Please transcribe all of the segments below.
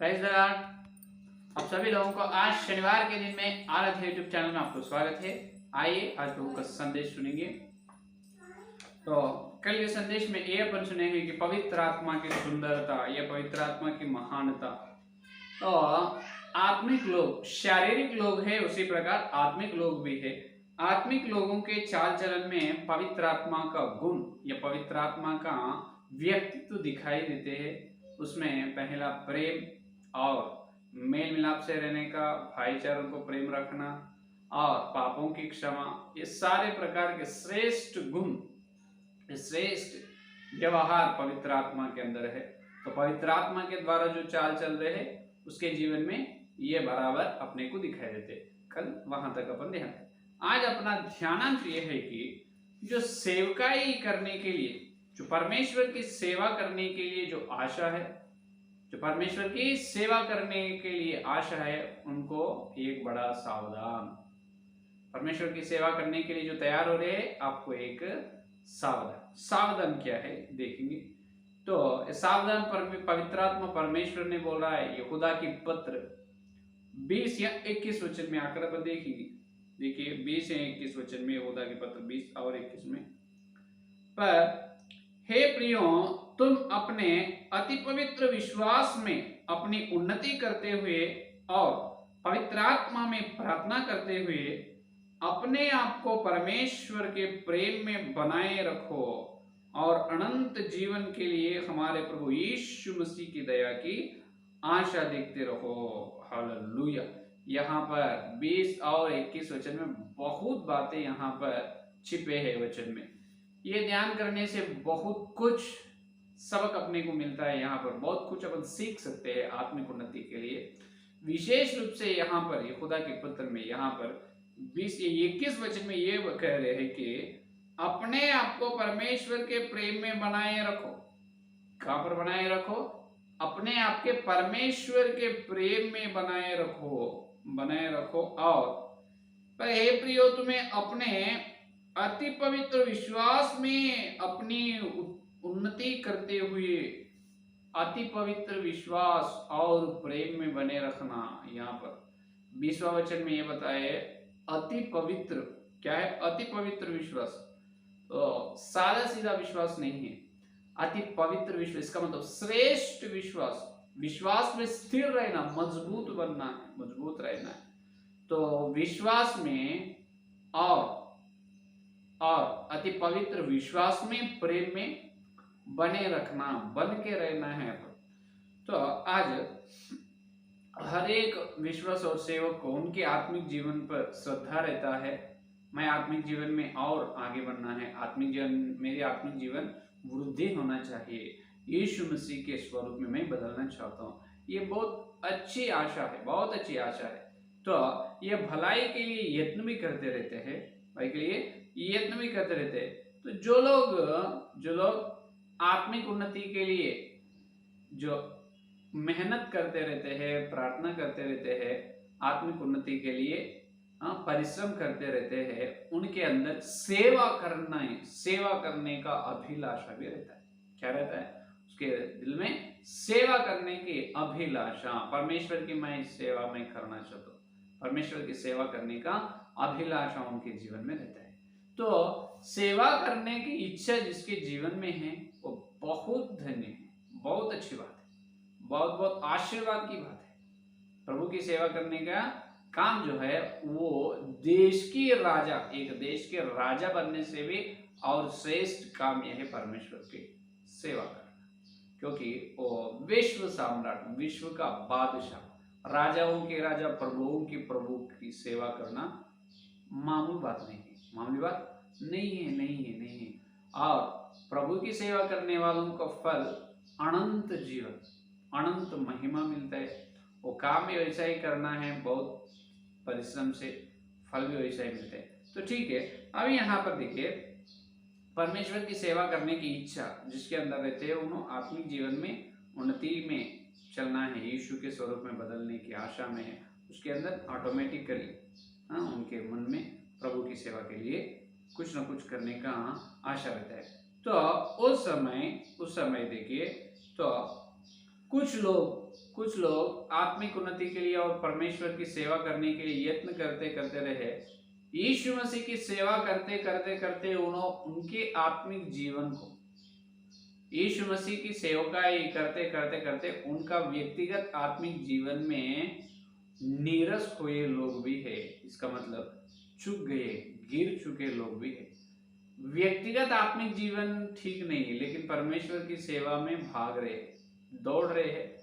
Praise the Lord. आप सभी लोगों को आज शनिवार के दिन में आराध्य यूट्यूब चैनल में आपको स्वागत है। आइए आज प्रभु का संदेश सुनेंगे। तो कल के संदेश में ये अपन सुनेंगे कि पवित्र आत्मा की सुंदरता या पवित्र आत्मा की महानता। तो आत्मिक लोग, शारीरिक लोग हैं, उसी प्रकार आत्मिक लोग भी है। आत्मिक लोगों के चाल चलन में पवित्र आत्मा का गुण या पवित्र आत्मा का व्यक्तित्व दिखाई देते हैं। उसमें पहला प्रेम और मेल मिलाप से रहने का, भाईचारों को प्रेम रखना और पापों की क्षमा, ये सारे प्रकार के श्रेष्ठ गुण, श्रेष्ठ व्यवहार पवित्र आत्मा के अंदर है। तो पवित्र आत्मा के द्वारा जो चाल चल रहे हैं उसके जीवन में ये बराबर अपने को दिखाई देते। कल वहां तक अपन ध्यान दें। आज अपना ध्यानांश ये है कि जो सेवकाई करने के लिए, जो परमेश्वर की सेवा करने के लिए जो आशा है, जो परमेश्वर की सेवा करने के लिए आशा है, उनको एक बड़ा सावधान। परमेश्वर की सेवा करने के लिए जो तैयार हो रहे हैं, आपको एक सावधान क्या है देखेंगे। तो सावधान पवित्र आत्मा परमेश्वर ने बोल रहा है यहूदा की पत्र 20 या 21 वचन में आकर अपन देखेंगे। देखिए 20 या 21 वचन में, यहूदा की पत्र 20 और 21 में, पर हे प्रियो, तुम अपने अति पवित्र विश्वास में अपनी उन्नति करते हुए और पवित्र आत्मा में प्रार्थना करते हुए अपने आप को परमेश्वर के प्रेम में बनाए रखो और अनंत जीवन के लिए हमारे प्रभु यीशु मसीह की दया की आशा देखते रहो। हालेलुया। यहाँ पर 20 और 21 वचन में बहुत बातें यहाँ पर छिपे हैं वचन में। ये ध्यान करने से बहुत कुछ सबक अपने को मिलता है। यहाँ पर बहुत कुछ अपन सीख सकते हैं आत्मिक उन्नति के लिए। विशेष रूप से यहाँ पर यहूदा के पत्र में, यहाँ पर 20 या 21 वचन में ये कह रहे हैं कि अपने आप को परमेश्वर के प्रेम में बनाए रखो। कहाँ पर बनाए रखो? अपने आप के परमेश्वर के प्रेम में बनाए रखो और पर हे प्रियो, तुम्हें अपने अति पवित्र विश्वास में अपनी उन्नति करते हुए अति पवित्र विश्वास और प्रेम में बने रखना। यहाँ पर 20वां वचन में ये बताए अति पवित्र क्या है? अति पवित्र विश्वास। तो सादा सीधा विश्वास नहीं है, अति पवित्र विश्वास। इसका मतलब श्रेष्ठ विश्वास, विश्वास में स्थिर रहना, मजबूत बनना है, मजबूत रहना है। तो विश्वास में और अति पवित्र विश्वास में, प्रेम में बने रखना, बन के रहना है। तो आज हर एक विश्वास और सेवक को उनके आत्मिक जीवन पर श्रद्धा रहता है। मैं आत्मिक जीवन में और आगे बढ़ना है, मेरी आत्मिक जीवन वृद्धि होना चाहिए, यीशु मसीह के स्वरूप में मैं बदलना चाहता हूँ। ये बहुत अच्छी आशा है, बहुत अच्छी आशा है। तो ये भलाई के लिए यत्न भी करते रहते हैं, भाई के लिए यत्न भी करते रहते हैं। तो जो लोग आत्मिक उन्नति के लिए जो मेहनत करते रहते हैं, प्रार्थना करते रहते हैं, आत्मिक उन्नति के लिए परिश्रम करते रहते हैं, उनके अंदर सेवा करने का अभिलाषा भी रहता है। क्या रहता है? उसके दिल में सेवा करने की अभिलाषा, परमेश्वर की मैं सेवा में करना चाहता हूँ, परमेश्वर की सेवा करने का अभिलाषा उनके जीवन में रहता है। तो सेवा करने की इच्छा जिसके जीवन में है वो बहुत धन्य है, बहुत अच्छी बात है, बहुत बहुत आशीर्वाद की बात है। प्रभु की सेवा करने का काम जो है वो एक देश के राजा बनने से भी और श्रेष्ठ काम यह है परमेश्वर की सेवा करना, क्योंकि वो विश्व सम्राट, विश्व का बादशाह, राजाओं के राजा, प्रभुओं की प्रभु की सेवा करना मामूली बात नहीं है, मामूली बात नहीं है। और प्रभु की सेवा करने वालों को फल अनंत जीवन, अनंत महिमा मिलता है। वो काम भी वैसा ही करना है, बहुत परिश्रम से, फल भी वैसा ही मिलता है। तो ठीक है, अब यहाँ पर देखिए परमेश्वर की सेवा करने की इच्छा जिसके अंदर रहते हैं, उन्होंने आत्मिक जीवन में उन्नति में चलना है, यीशु के स्वरूप में बदलने की आशा में है, उसके अंदर ऑटोमेटिकली उनके मन में प्रभु की सेवा के लिए कुछ न कुछ करने का आशा रहता है। तो उस समय देखिए, तो कुछ लोग आत्मिक उन्नति के लिए और परमेश्वर की सेवा करने के लिए यत्न करते करते रहे। यीशु मसीह की सेवा करते करते करते उनके आत्मिक जीवन को, यीशु मसीह की सेवकाई करते करते करते उनका व्यक्तिगत आत्मिक जीवन में नीरस हुए लोग भी है। इसका मतलब चूक गए, गिर चुके लोग भी है। व्यक्तिगत आत्मिक जीवन ठीक नहीं है, लेकिन परमेश्वर की सेवा में भाग रहे हैं, दौड़ रहे हैं।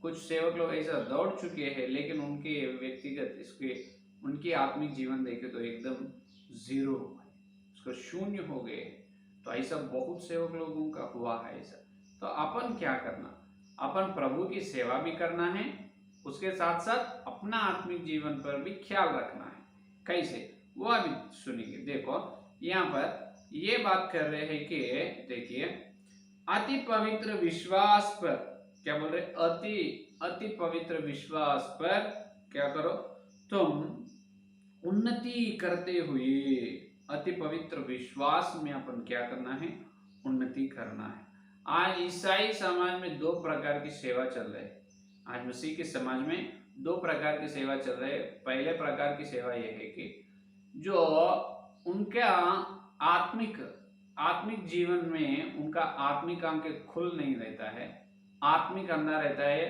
कुछ सेवक लोग ऐसा दौड़ चुके हैं, लेकिन उनके व्यक्तिगत उनकी आत्मिक जीवन देखे तो एकदम जीरो हो गए, उसका शून्य हो गए। तो ऐसा बहुत सेवक लोगों का हुआ है ऐसा। तो अपन क्या करना, अपन प्रभु की सेवा भी करना है, उसके साथ साथ अपना आत्मिक जीवन पर भी ख्याल रखना है। कैसे, वो अभी सुनेंगे। देखो यहाँ पर ये बात कर रहे हैं कि देखिए, अति पवित्र विश्वास पर क्या बोल रहे, अति पवित्र विश्वास पर क्या करो, तुम उन्नति करते हुए, अति पवित्र विश्वास में अपन क्या करना है, उन्नति करना है। आज ईसाई समाज में दो प्रकार की सेवा चल रही है। आज मसीह के समाज में दो प्रकार की सेवा चल रही है। पहले प्रकार की सेवा यह है कि जो उनका आत्मिक जीवन में उनका आत्मिक आंख खुल नहीं रहता है, आत्मिक अंधा रहता है।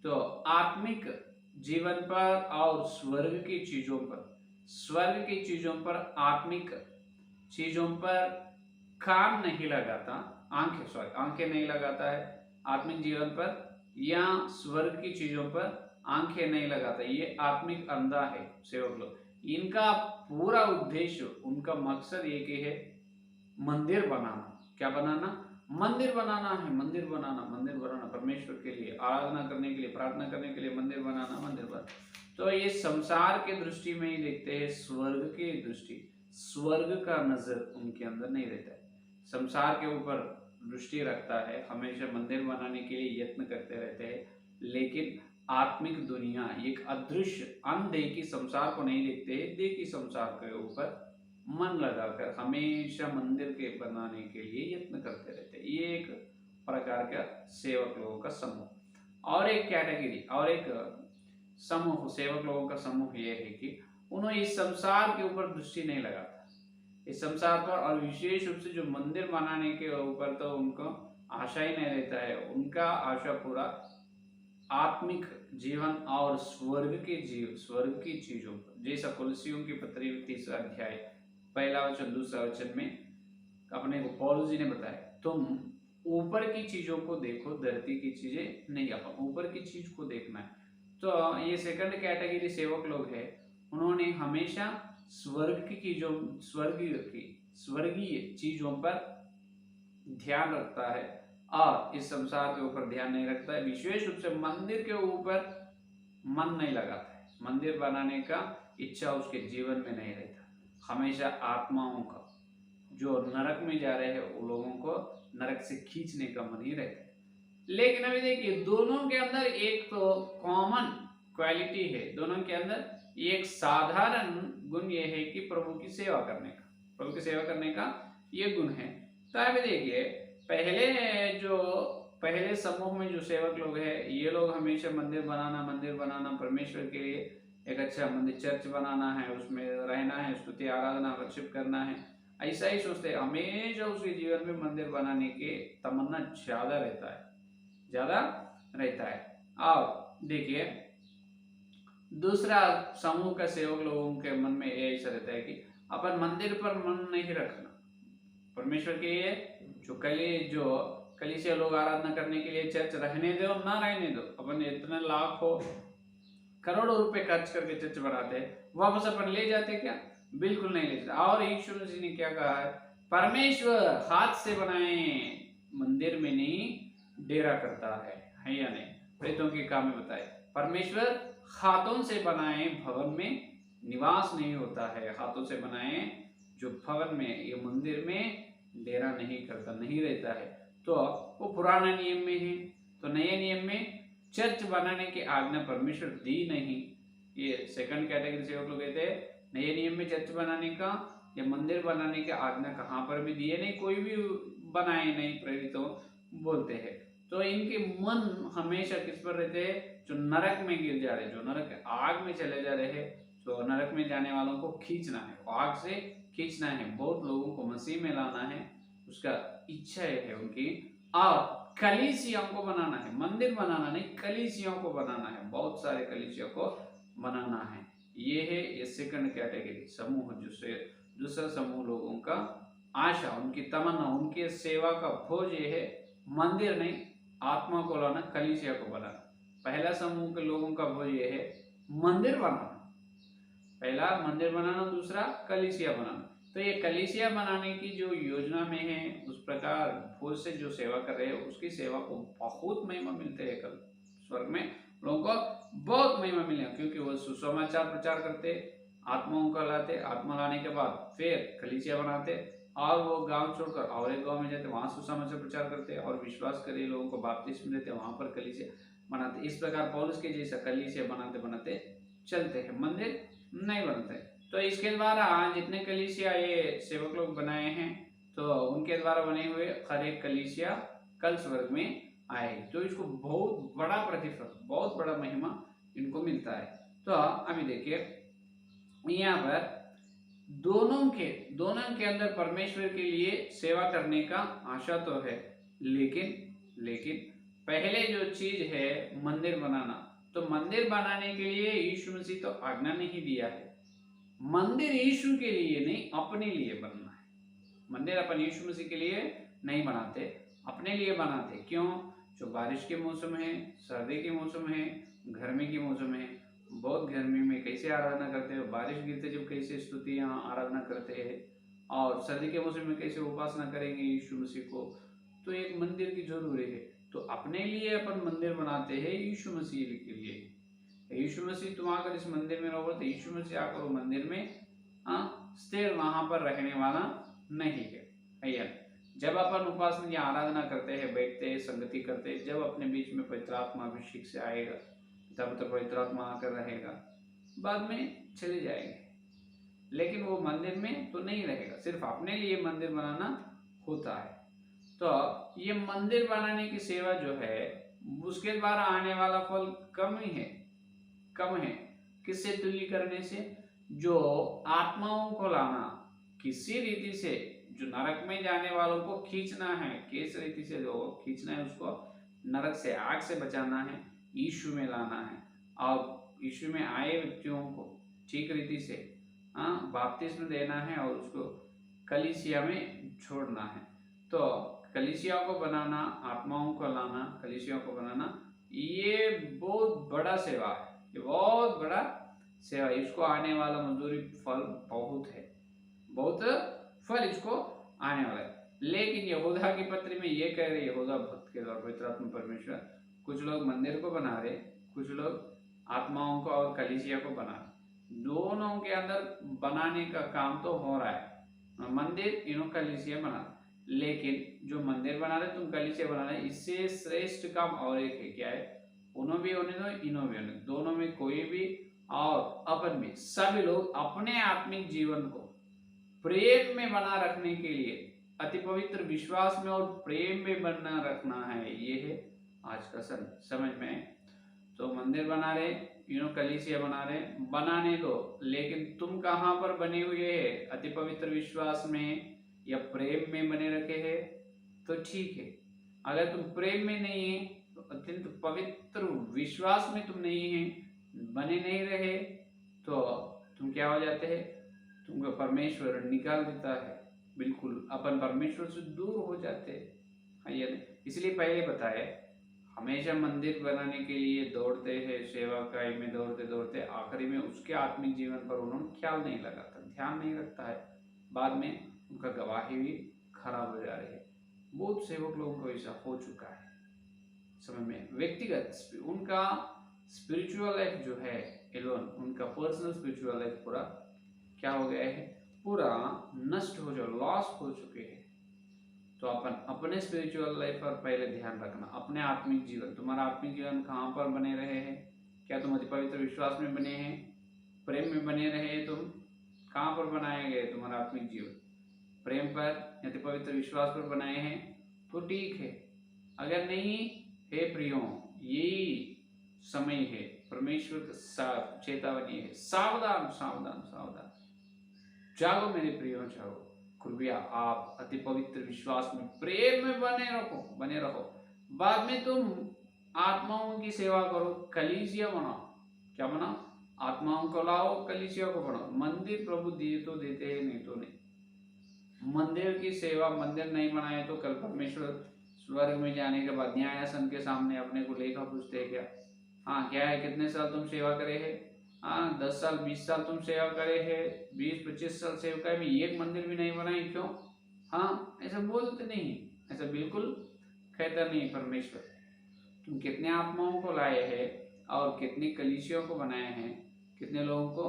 तो आत्मिक जीवन पर और स्वर्ग की चीजों पर आत्मिक चीजों पर काम नहीं लगाता, आंखें नहीं लगाता है आत्मिक जीवन पर, या स्वर्ग की चीजों पर आंखें नहीं लगाता। ये आत्मिक अंधा है सेवक लोग। इनका पूरा उद्देश्य, उनका मकसद एक ही है, मंदिर बनाना। क्या बनाना, मंदिर बनाना है, मंदिर बनाना परमेश्वर के लिए, आराधना करने के लिए, प्रार्थना करने के लिए मंदिर बनाना। तो ये संसार के दृष्टि में ही देखते हैं, स्वर्ग की दृष्टि, स्वर्ग का नजर उनके अंदर नहीं रहता है। संसार के ऊपर दृष्टि रखता है, हमेशा मंदिर बनाने के लिए यत्न करते रहते हैं, लेकिन आत्मिक दुनिया, एक अदृश्य अनदेखी संसार को नहीं देखते, देखी संसार के ऊपर मन लगाकर हमेशा मंदिर के बनाने के लिए यत्न करते रहते हैं। ये एक प्रकार का सेवक लोगों का समूह। और एक कैटेगरी, और एक समूह, सेवक लोगों का समूह ये है कि उन्होंने इस संसार के ऊपर दृष्टि नहीं लगाता, इस संसार पर, और विशेष रूप से जो मंदिर बनाने के ऊपर तो उनको आशा ही नहीं रहता है। उनका आशा पूरा आत्मिक जीवन और स्वर्ग की चीजों पर, जैसा कुलसियों की पत्री 3 अध्याय 1 वचन 2 वचन में अपने को पौलुस जी ने बताया, तुम ऊपर की चीजों को देखो, धरती की चीजें नहीं, अपन ऊपर की चीज को देखना है। तो ये सेकंड कैटेगरी सेवक लोग है, उन्होंने हमेशा स्वर्गीय चीजों पर ध्यान रखता है और इस संसार के ऊपर ध्यान नहीं रखता है। विशेष रूप से मंदिर के ऊपर मन नहीं लगाता है, मंदिर बनाने का इच्छा उसके जीवन में नहीं रहता। हमेशा आत्माओं का, जो नरक में जा रहे हैं, उन लोगों को नरक से खींचने का मन ही रहता है। लेकिन अभी देखिए, दोनों के अंदर एक तो कॉमन क्वालिटी है, दोनों के अंदर एक साधारण गुण ये है कि प्रभु की सेवा करने का ये गुण है। तो अभी देखिए, पहले समूह में जो सेवक लोग हैं, ये लोग हमेशा मंदिर बनाना, परमेश्वर के लिए एक अच्छा मंदिर, चर्च बनाना है, उसमें रहना है, स्तुति आराधना वर्शिप करना है, ऐसा ही सोचते हैं। हमेशा उसके जीवन में मंदिर बनाने के तमन्ना ज्यादा रहता है। और देखिए, दूसरा समूह का सेवक लोगों के मन में ऐसा रहता है कि अपन मंदिर पर मन नहीं रखना, परमेश्वर के लिए जो कलीसिया लोग आराधना करने के लिए चर्च रहने दो ना रहने दो, अपन इतने लाखों करोड़ों रुपए खर्च करके चर्च बनाते हैं, वापस अपन ले जाते क्या? बिल्कुल नहीं ले जाते। और यीशु मसीह ने क्या कहा है, परमेश्वर हाथ से बनाए मंदिर में नहीं डेरा करता है या नहीं? प्रेतों के काम में बताए, परमेश्वर हाथों से बनाए भवन में निवास नहीं होता है, हाथों से बनाए जो भवन में, ये मंदिर में डेरा नहीं करता, नहीं रहता है। तो वो पुराना नियम में है, तो नए नियम में चर्च बनाने की आज्ञा परमेश्वर दी नहीं। ये सेकंड कैटेगरी से लोग कहते हैं, नए नियम में चर्च बनाने का या मंदिर बनाने की आज्ञा कहाँ पर भी दी है नहीं, कोई भी बनाए नहीं, प्रेरितों बोलते हैं। तो इनके मन हमेशा किस पर रहते हैं? जो नरक में गिर जा रहे, जो नरक आग में चले जा रहे हैं, तो नरक में जाने वालों को खींचना है, आग से खींचना है, बहुत लोगों को मसीह में लाना है, उसका इच्छा है उनकी। और कलीसियों को बनाना है, मंदिर बनाना नहीं, कलीसियों को बनाना है, बहुत सारे कलीसियों को बनाना है। ये है ये सेकंड कैटेगरी समूह, दूसरा समूह लोगों का आशा, उनकी तमन्ना, उनके सेवा का भोज ये है मंदिर नहीं, आत्मा को लाना, कलीसिया को बनाना। पहला समूह के लोगों का भोज ये है मंदिर बनाना, पहला मंदिर बनाना, दूसरा कलीसिया बनाना। तो ये कलीसिया बनाने की जो योजना में है, उस प्रकार भोज से जो सेवा कर रहे हैं उसकी सेवा को बहुत महिमा मिलते है, कल स्वर्ग में लोगों को बहुत महिमा मिलेगा, क्योंकि वो सुसमाचार प्रचार करते, आत्माओं को लाते, आत्मा लाने के बाद फिर कलीसिया बनाते, और वो गांव छोड़कर और एक गांव में जाते, वहां सुसमाचार प्रचार करते और विश्वास करे लोगों को बपतिस्मा देते, वहां पर कलीसिया बनाते। इस प्रकार पौलुस के जैसा कलीसिया बनाते बनाते चलते हैं, मंदिर नहीं बनते। तो इसके द्वारा जितने कलीसिया ये सेवक लोग बनाए हैं, तो उनके द्वारा बने हुए हर एक कलीसिया कल स्वर्ग में आए, तो इसको बहुत बड़ा प्रतिफल, बहुत बड़ा महिमा इनको मिलता है। तो अभी देखिए यहाँ पर दोनों के अंदर परमेश्वर के लिए सेवा करने का आशा तो है, लेकिन पहले जो चीज है मंदिर बनाना, तो मंदिर बनाने के लिए यीशु मसीह तो आज्ञा नहीं दिया है। मंदिर यीशु के लिए नहीं, अपने लिए बनना है। मंदिर अपन यीशु मसीह के लिए नहीं बनाते, अपने लिए बनाते। क्यों? जो बारिश के मौसम है, सर्दी के मौसम है, गर्मी के मौसम है, बहुत गर्मी में कैसे आराधना करते हैं, बारिश गिरते जब कैसे स्तुतियां आराधना करते हैं, और सर्दी के मौसम में कैसे उपासना करेंगे यीशु मसीह को। तो एक मंदिर की जरूरी है। तो अपने लिए अपन मंदिर बनाते हैं यीशु मसीह के लिए। यीशु मसीह तुम आकर इस मंदिर में रहो, तो यीशु मसीह आकर वो मंदिर में स्थिर वहां पर रहने वाला नहीं है भैया। जब अपन उपासना या आराधना करते हैं, बैठते हैं, संगति करते हैं, जब अपने बीच में पवित्र आत्मा अभिषेक से आएगा, तब तो पवित्र आत्मा आकर रहेगा, बाद में चले जाएंगे, लेकिन वो मंदिर में तो नहीं रहेगा। सिर्फ अपने लिए मंदिर बनाना होता है। तो ये मंदिर बनाने की सेवा जो है, उसके द्वारा आने वाला फल कम है। किससे तुल्य करने से? जो आत्माओं को लाना, किसी रीति से जो नरक में जाने वालों को खींचना है, किस रीति से जो खींचना है, उसको नरक से, आग से बचाना है, यीशु में लाना है, और यीशु में आए व्यक्तियों को ठीक रीति से बपतिस्मा देना है, और उसको कलीसिया में छोड़ना है। तो कलीसिया को बनाना, आत्माओं को लाना, कलीसिया को बनाना, ये बहुत बड़ा सेवा है, ये बहुत बड़ा सेवा। इसको आने वाला मजदूरी फल बहुत है, बहुत फल इसको आने वाला है। लेकिन यहूदा की पत्री में ये कह रहे, यहूदा भक्त के द्वारा पवित्र आत्मा परमेश्वर, कुछ लोग मंदिर को बना रहे, कुछ लोग आत्माओं को और कलीसिया को बना रहे। दोनों के अंदर बनाने का काम तो हो रहा है, मंदिर इन्हों कलीसिया बना, लेकिन जो मंदिर बना रहे तुम कलीसिया बना रहे, इससे श्रेष्ठ काम और एक है। क्या है? उन्हों भी होने दो, इन्हों भी होने दो, दोनों में कोई भी और अपन भी, सभी लोग अपने आत्मिक जीवन को प्रेम में बना रखने के लिए, अति पवित्र विश्वास में और प्रेम में बना रखना है। ये है आज का समझ में। तो मंदिर बना रहे, कलीसिया बना रहे, बनाने दो, लेकिन तुम कहाँ पर बने हुए है? अति पवित्र विश्वास में या प्रेम में बने रखे हैं तो ठीक है। अगर तुम प्रेम में नहीं है, तो अत्यंत पवित्र विश्वास में तुम नहीं है, बने नहीं रहे, तो तुम क्या हो जाते हैं? तुमको परमेश्वर निकाल देता है, बिल्कुल अपन परमेश्वर से दूर हो जाते हैं। इसलिए पहले बताए, हमेशा मंदिर बनाने के लिए दौड़ते हैं, सेवा कार्य में दौड़ते दौड़ते आखिरी में उसके आत्मिक जीवन पर उन्होंने ख्याल नहीं लगाता, ध्यान नहीं रखता है, बाद में उनका गवाही भी खराब हो जा रही है। बहुत सेवक लोगों को ऐसा हो चुका है समय में। व्यक्तिगत उनका स्पिरिचुअल लाइफ जो है एलोन, उनका पर्सनल स्पिरिचुअल लाइफ पूरा क्या हो गया है? पूरा नष्ट हो जाए, लॉस हो चुके हैं। तो अपन अपने स्पिरिचुअल लाइफ पर पहले ध्यान रखना, अपने आत्मिक जीवन, तुम्हारा आत्मिक जीवन कहाँ पर बने रहे हैं? क्या तुम अति पवित्र विश्वास में बने हैं, प्रेम में बने रहे? तुम कहाँ पर बनाए गए? तुम्हारा आत्मिक जीवन प्रेम पर, अति पवित्र विश्वास पर बनाए हैं तो ठीक है। अगर नहीं हे प्रियो, यही समय है, परमेश्वर का चेतावनी है, सावधान सावधान सावधान, जागो मेरे प्रियो जागो। कृपया आप अति पवित्र विश्वास में प्रेम में बने रहो। बाद में तुम आत्माओं की सेवा करो, कलीसिया बनाओ। क्या बनाओ? आत्माओं को लाओ, कलीसिया को बनाओ। मंदिर प्रभु दिए तो देते हैं, नहीं तो नहीं। मंदिर की सेवा, मंदिर नहीं बनाए तो कल परमेश्वर स्वर्ग में जाने के बाद न्यायासन के सामने अपने को लेखा पूछते हैं क्या? हाँ, क्या है, कितने साल तुम सेवा करे है? हाँ, 10 साल 20 साल तुम सेवा करे है, 20-25 साल सेवकाई में एक मंदिर भी नहीं बनाई, क्यों? हाँ, ऐसा बोलते नहीं, ऐसा बिल्कुल कहता नहीं परमेश्वर। तुम कितने आत्माओं को लाए हैं और कितने कलीसियों को बनाए हैं, कितने लोगों को,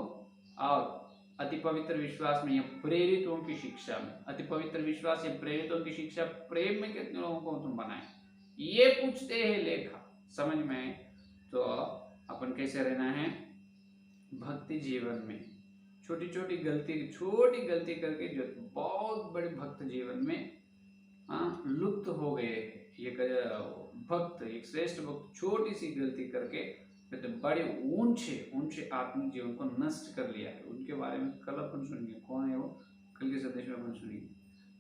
और अति पवित्र विश्वास में या प्रेरितों की शिक्षा में, अति पवित्र विश्वास या प्रेरितों की शिक्षा प्रेम में कितने लोगों को तुम बनाए, ये पूछते हैं लेखा। समझ में? तो अपन कैसे रहना है भक्ति जीवन में? छोटी छोटी गलती करके जो बहुत बड़े भक्त जीवन में लुप्त हो गए। ये भक्त, एक श्रेष्ठ भक्त छोटी सी गलती करके तो बड़े ऊंचे आत्मिक जीवन को नष्ट कर लिया है। उनके बारे में कल अपन सुनेंगे। कौन है वो? कल के संदेश में अपन सुनेंगे।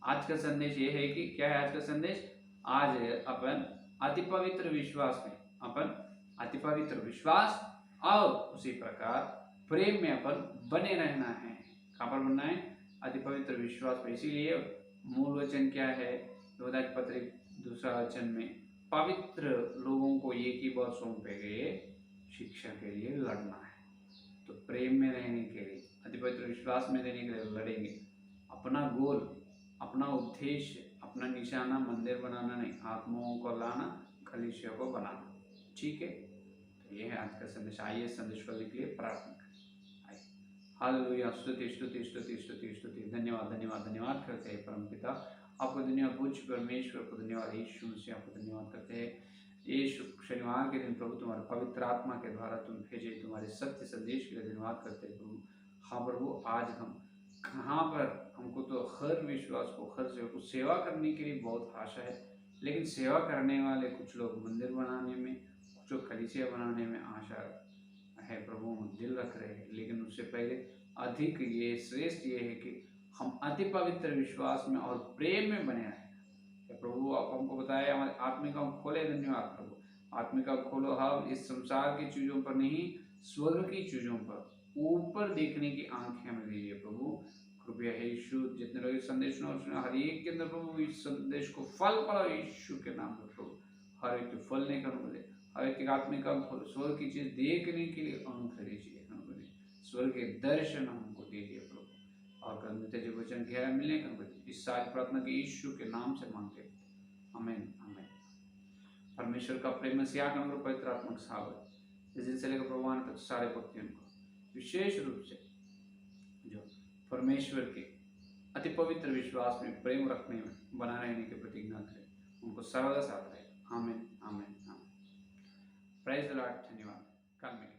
आज का संदेश ये है कि क्या है आज का संदेश? आज अपन अति पवित्र विश्वास में, अपन अति पवित्र विश्वास और उसी प्रकार प्रेम में अपन बने रहना है। कहाँ पर बनना है? अति पवित्र विश्वास में। इसीलिए मूल वचन क्या है? योदा की पत्री 2 वचन में पवित्र लोगों को एक ही बात सौंपे गए, शिक्षा के लिए लड़ना है। तो प्रेम में रहने के लिए, अति पवित्र विश्वास में रहने के लिए लड़ेंगे। अपना गोल, अपना उद्देश्य, अपना निशाना मंदिर बनाना नहीं, आत्माओं को लाना, कलीसिया को बनाना। ठीक है, तो ये है आज का संदेश। आइए संदेश को के लिए प्रार्थना करें। हालेलुया, स्तुति स्तुति स्तुति स्तुति स्तुति, धन्यवाद धन्यवाद धन्यवाद करते हैं परम पिता आपको, धन्यवाद पूज्य परमेश्वर को, धन्यवाद यीशु मसीह आपको धन्यवाद करते हैं। यीशु, शनिवार के दिन प्रभु तुम्हारे पवित्र आत्मा के द्वारा तुम भेजे तुम्हारे सत्य संदेश के लिए धन्यवाद करते हैं प्रभु। हाँ प्रभु, आज हम कहाँ पर, हमको तो हर विश्वास को, हर सेवा को सेवा करने के लिए बहुत आशा है, लेकिन सेवा करने वाले कुछ लोग मंदिर बनाने में, कुछ लोग कलीसिया बनाने में आशा है प्रभु, दिल रख रहे हैं। लेकिन उससे पहले अधिक ये श्रेष्ठ ये है कि हम अति पवित्र विश्वास में और प्रेम में बने रहें। प्रभु आप हमको बताया, हमारे आत्मिक आँख खोले। धन्यवाद प्रभु, आत्मिक आँख खोलो। हम इस संसार की चीजों पर नहीं, स्वर्ग की चीजों पर ऊपर देखने की आंखें हमें दीजिए प्रभु। कृपया है यीशु, जितने लोग इस संदेश सुना, हर एक के अंदर प्रभु इस संदेश को फल पड़ा यीशु के नाम में प्रभु। हर एक फल नहीं करने मिले, हर एक आत्मिक आँख खोलो, स्वर्ग की चीज देखने के लिए आंख दीजिए, स्वर्ग के दर्शन हमको दीजिए प्रभु। और कल वचन गहरा मिलने का इस सारी प्रार्थना के यीशु के नाम से मांगते, आमीन आमीन। परमेश्वर का प्रेम से आकर पवित्र आत्मा सागर इस दिन से लेकर प्रभु तक सारे भक्तियों को, विशेष रूप से जो परमेश्वर के अति पवित्र विश्वास में प्रेम रखने में बना रहने की प्रतिज्ञा करें, उनको सर्वदा साथ रहे। आमीन आमीन आमीन। Praise the Lord. धन्यवाद। कल मिलेंगे।